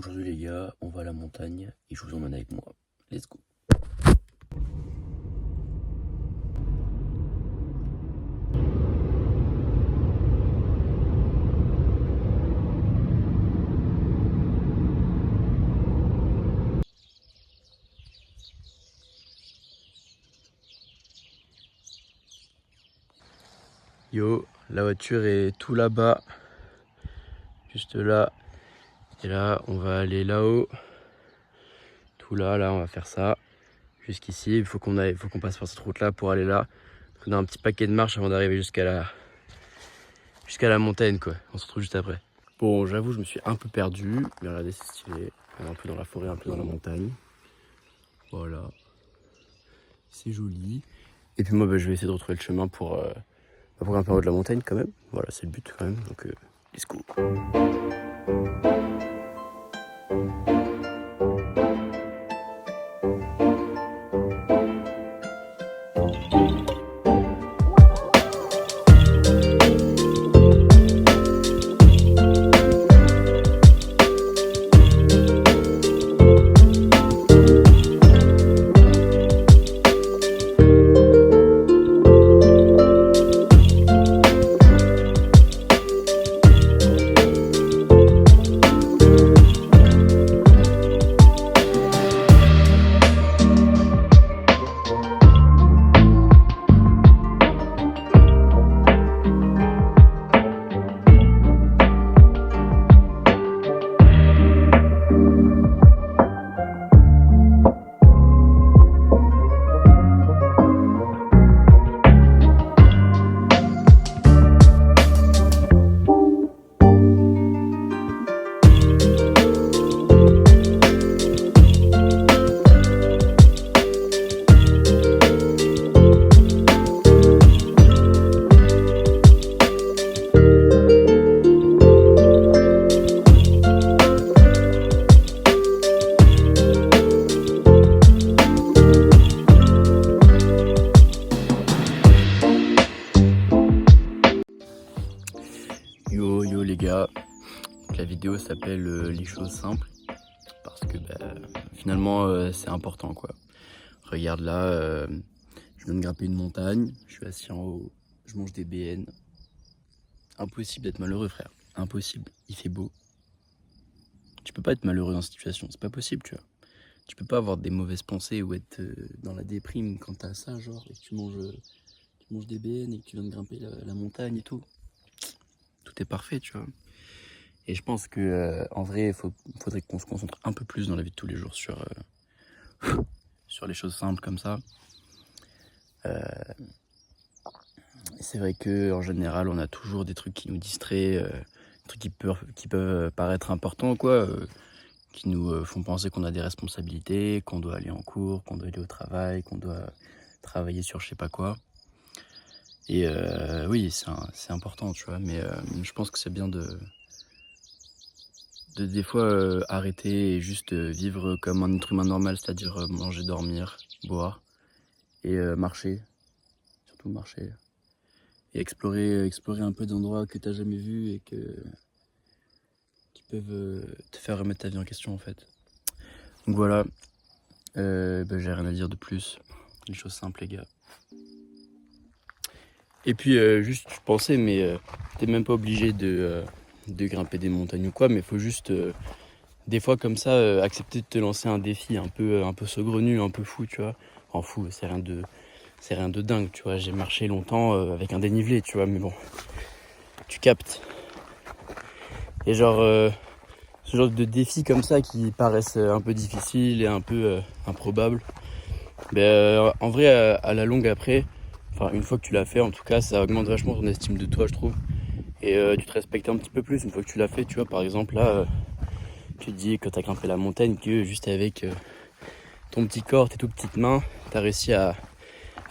Aujourd'hui les gars, on va à la montagne et je vous emmène avec moi. Let's go. Yo, la voiture est tout là-bas, juste là. Et là, on va aller là-haut. Tout là, on va faire ça. Jusqu'ici, il faut qu'on passe par cette route-là pour aller là. On a un petit paquet de marches avant d'arriver jusqu'à la montagne, quoi. On se retrouve juste après. Bon, j'avoue, je me suis un peu perdu, mais regardez, c'est stylé. On est un peu dans la forêt, un peu dans la montagne. Voilà. C'est joli. Et puis moi, je vais essayer de retrouver le chemin pour grimper en haut de la montagne quand même. Voilà, c'est le but quand même. Donc, let's go. Yo les gars, la vidéo s'appelle les choses simples parce que finalement c'est important quoi. Regarde là, je viens de grimper une montagne, je suis assis en haut, je mange des BN. Impossible d'être malheureux frère, impossible, il fait beau. Tu peux pas être malheureux dans cette situation, c'est pas possible tu vois. Tu peux pas avoir des mauvaises pensées ou être dans la déprime quand t'as ça genre et que tu manges des BN et que tu viens de grimper la montagne et tout. Tout est parfait, tu vois. Et je pense que en vrai, il faudrait qu'on se concentre un peu plus dans la vie de tous les jours sur les choses simples comme ça. C'est vrai que en général, on a toujours des trucs qui nous distraient, des trucs qui peuvent paraître importants, quoi, qui nous font penser qu'on a des responsabilités, qu'on doit aller en cours, qu'on doit aller au travail, qu'on doit travailler sur je sais pas quoi. Et oui, c'est important, tu vois, mais je pense que c'est bien de des fois arrêter et juste vivre comme un être humain normal, c'est-à-dire manger, dormir, boire et marcher, surtout marcher. Et explorer un peu d'endroits que t'as jamais vus et qui peuvent te faire remettre ta vie en question en fait. Donc voilà, j'ai rien à dire de plus, une chose simple les gars. Et puis juste je pensais mais t'es même pas obligé de grimper des montagnes ou quoi, mais faut juste des fois comme ça accepter de te lancer un défi un peu saugrenu, un peu fou, tu vois. En fou, c'est rien de dingue, tu vois. J'ai marché longtemps avec un dénivelé, tu vois, mais bon, tu captes. Et genre ce genre de défis comme ça qui paraissent un peu difficiles et un peu improbables, en vrai à la longue après, enfin une fois que tu l'as fait en tout cas, ça augmente vachement ton estime de toi je trouve. Et tu te respectes un petit peu plus une fois que tu l'as fait, tu vois. Par exemple là, tu te dis quand t'as grimpé la montagne que juste avec ton petit corps, tes toutes petites mains, t'as réussi à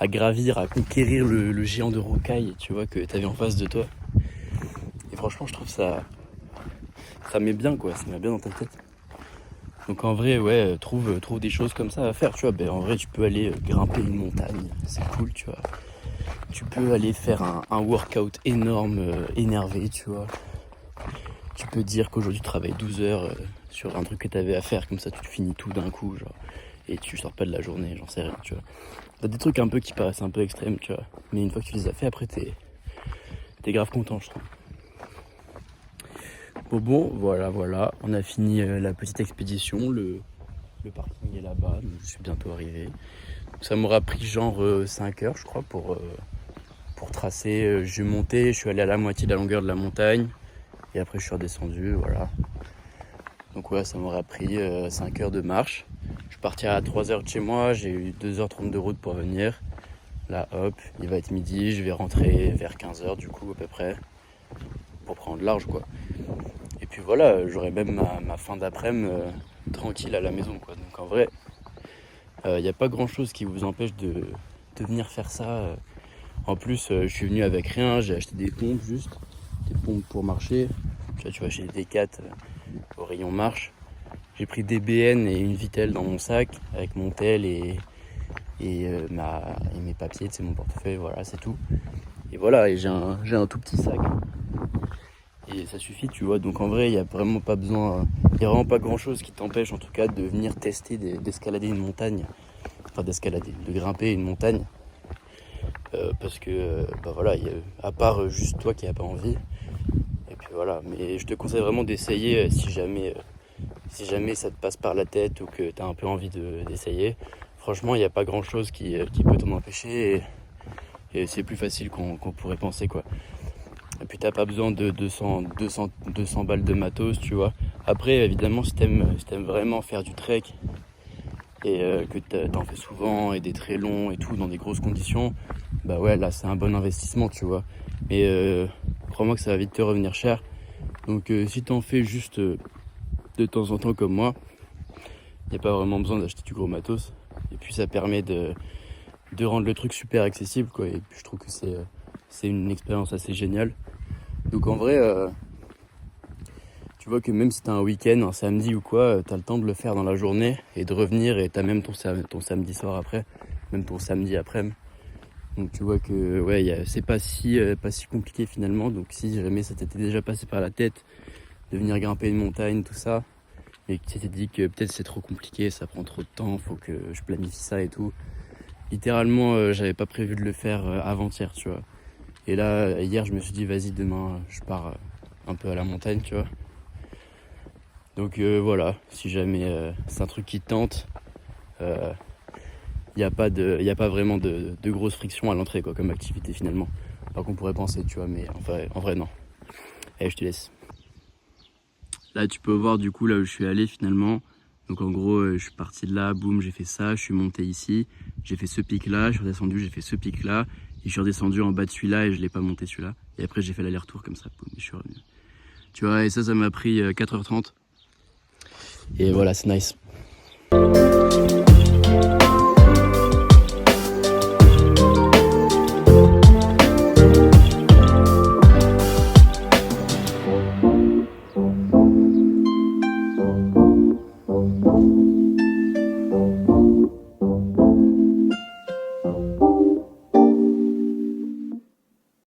gravir, à conquérir le géant de rocaille, tu vois, que t'avais en face de toi. Et franchement je trouve ça met bien quoi, ça met bien dans ta tête. Donc en vrai ouais, trouve des choses comme ça à faire, tu vois. En vrai tu peux aller grimper une montagne, c'est cool, tu vois. Tu peux aller faire un workout énorme, énervé, tu vois. Tu peux dire qu'aujourd'hui tu travailles 12 heures sur un truc que t'avais à faire, comme ça tu finis tout d'un coup, genre, et tu sors pas de la journée, j'en sais rien, tu vois. T'as des trucs un peu qui paraissent un peu extrêmes, tu vois, mais une fois que tu les as fait, après t'es grave content, je trouve. Bon, voilà, on a fini la petite expédition, le parking est là-bas, donc je suis bientôt arrivé. Donc ça m'aura pris genre 5 heures, je crois, pour tracer. J'ai monté, je suis allé à la moitié de la longueur de la montagne, et après je suis redescendu, voilà. Donc ouais, ça m'aura pris 5 heures de marche. Je suis parti à 3 heures de chez moi, j'ai eu 2h30 de route pour venir. Là, hop, il va être midi, je vais rentrer vers 15h du coup, à peu près, pour prendre large, quoi. Et puis voilà, j'aurai même ma fin d'après-midi tranquille à la maison, quoi. Donc en vrai, il n'y a pas grand-chose qui vous empêche de venir faire ça. En plus, je suis venu avec rien, j'ai acheté des pompes juste, des pompes pour marcher. Tu vois, chez Decat, au rayon marche. J'ai pris des BN et une Vitelle dans mon sac, avec mon tel et mes papiers, c'est mon portefeuille, voilà, c'est tout. Et voilà, et j'ai un tout petit sac. Et ça suffit, tu vois. Donc en vrai, il n'y a vraiment pas besoin, il n'y a vraiment pas grand chose qui t'empêche en tout cas de venir tester d'escalader une montagne. Enfin de grimper une montagne. Parce que, bah voilà, à part juste toi qui n'as pas envie. Et puis voilà, mais je te conseille vraiment d'essayer si jamais ça te passe par la tête ou que tu as un peu envie d'essayer. Franchement, il n'y a pas grand chose qui peut t'en empêcher et c'est plus facile qu'on pourrait penser, quoi. Et puis t'as pas besoin de 200 balles de matos, tu vois. Après, évidemment, si t'aimes vraiment faire du trek et que t'en fais souvent et des très longs et tout dans des grosses conditions, bah ouais, là c'est un bon investissement, tu vois. Mais crois-moi que ça va vite te revenir cher. Donc si t'en fais juste de temps en temps comme moi, il n'y a pas vraiment besoin d'acheter du gros matos. Et puis ça permet de rendre le truc super accessible, quoi. Et puis je trouve que c'est une expérience assez géniale. Donc en vrai, tu vois que même si t'as un week-end, un samedi ou quoi, t'as le temps de le faire dans la journée et de revenir et t'as même ton samedi soir après, même ton samedi après-midi. Donc tu vois que ouais, c'est pas si compliqué finalement. Donc si jamais ça t'était déjà passé par la tête de venir grimper une montagne, tout ça, et que tu t'es dit que peut-être c'est trop compliqué, ça prend trop de temps, faut que je planifie ça et tout. Littéralement, j'avais pas prévu de le faire avant-hier, tu vois. Et là, hier, je me suis dit, vas-y, demain, je pars un peu à la montagne, tu vois. Donc voilà, si jamais c'est un truc qui te tente, il n'y a pas vraiment de grosses frictions à l'entrée, quoi, comme activité finalement. Pas qu'on pourrait penser, tu vois, mais en vrai non. Allez, je te laisse. Là, tu peux voir du coup là où je suis allé finalement. Donc en gros, je suis parti de là, boum, j'ai fait ça, je suis monté ici, j'ai fait ce pic-là, je suis redescendu, j'ai fait ce pic-là, et je suis redescendu en bas de celui-là et je l'ai pas monté celui-là. Et après, j'ai fait l'aller-retour comme ça, boum, et je suis revenu. Tu vois, et ça m'a pris 4h30. Et voilà, c'est nice.